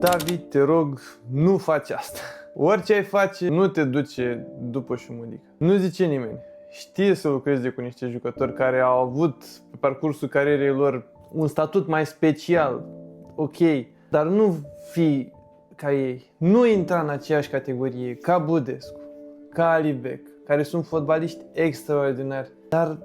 David, te rog, nu faci asta. Orice ai face, nu te duce după șumudică. Nu zice nimeni. Știe să lucreze cu niște jucători care au avut pe parcursul carierei lor un statut mai special, ok, dar nu fi ca ei. Nu intra în aceeași categorie ca Budescu, ca Alibek, care sunt fotbaliști extraordinari, dar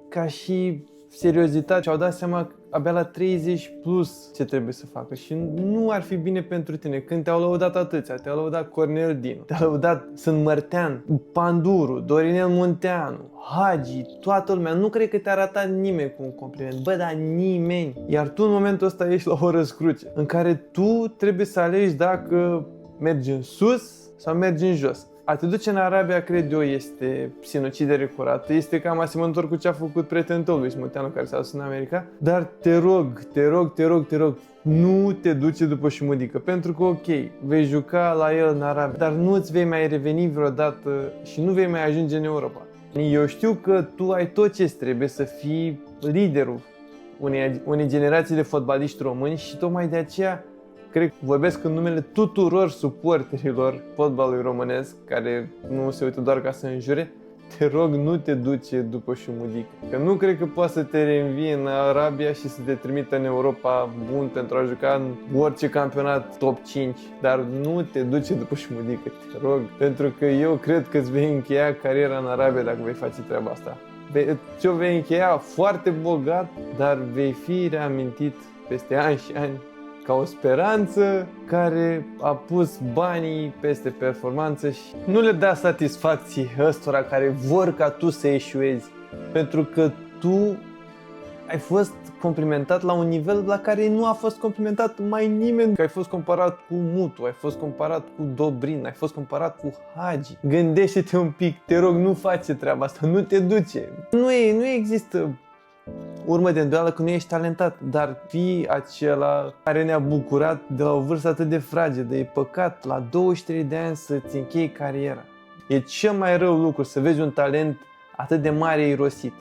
ca și seriozitate și-au dat seama abia la 30 plus ce trebuie să facă și nu ar fi bine pentru tine când te-au lăudat atâția, te-au lăudat Cornel Dinu, te-au lăudat Sunt Mărtean, Panduru, Dorinel Munteanu, Hagi, toată lumea, nu cred că te-a ratat nimeni cu un compliment, bă, dar nimeni, iar tu în momentul ăsta ești la o răscruce în care tu trebuie să alegi dacă mergi în sus sau mergi în jos. A te duce în Arabia, cred eu, este sinucidere curată, este cam asemănător cu ce a făcut prietenul tău, lui Smuteanu, care s-a dus în America, dar te rog, nu te duce după șumudică, pentru că, ok, vei juca la el în Arabia, dar nu îți vei mai reveni vreodată și nu vei mai ajunge în Europa. Eu știu că tu ai tot ce trebuie să fii liderul unei generații de fotbaliști români și tocmai de aceea cred că vorbesc în numele tuturor suporterilor fotbalului românesc, care nu se uită doar ca să înjure. Te rog, nu te duce după șumudică. Că nu cred că poate să te reînvie în Arabia și să te trimită în Europa bun pentru a juca în orice campionat top 5. Dar nu te duce după șumudică, te rog. Pentru că eu cred că îți vei încheia cariera în Arabia dacă vei face treaba asta. Ți-o vei încheia foarte bogat, dar vei fi reamintit peste ani și ani ca o speranță care a pus banii peste performanță și nu le da satisfacție ăstora care vor ca tu să eșuezi, pentru că tu ai fost complimentat la un nivel la care nu a fost complimentat mai nimeni. Că ai fost comparat cu Mutu, ai fost comparat cu Dobrin, ai fost comparat cu Hagi. Gândește-te un pic, te rog, nu face treaba asta, nu te duce. Nu există urmă de îndoială că nu ești talentat, dar fii acela care ne-a bucurat de la o vârstă atât de fragedă. E păcat la 23 de ani să-ți închei cariera. E cel mai rău lucru să vezi un talent atât de mare irosit.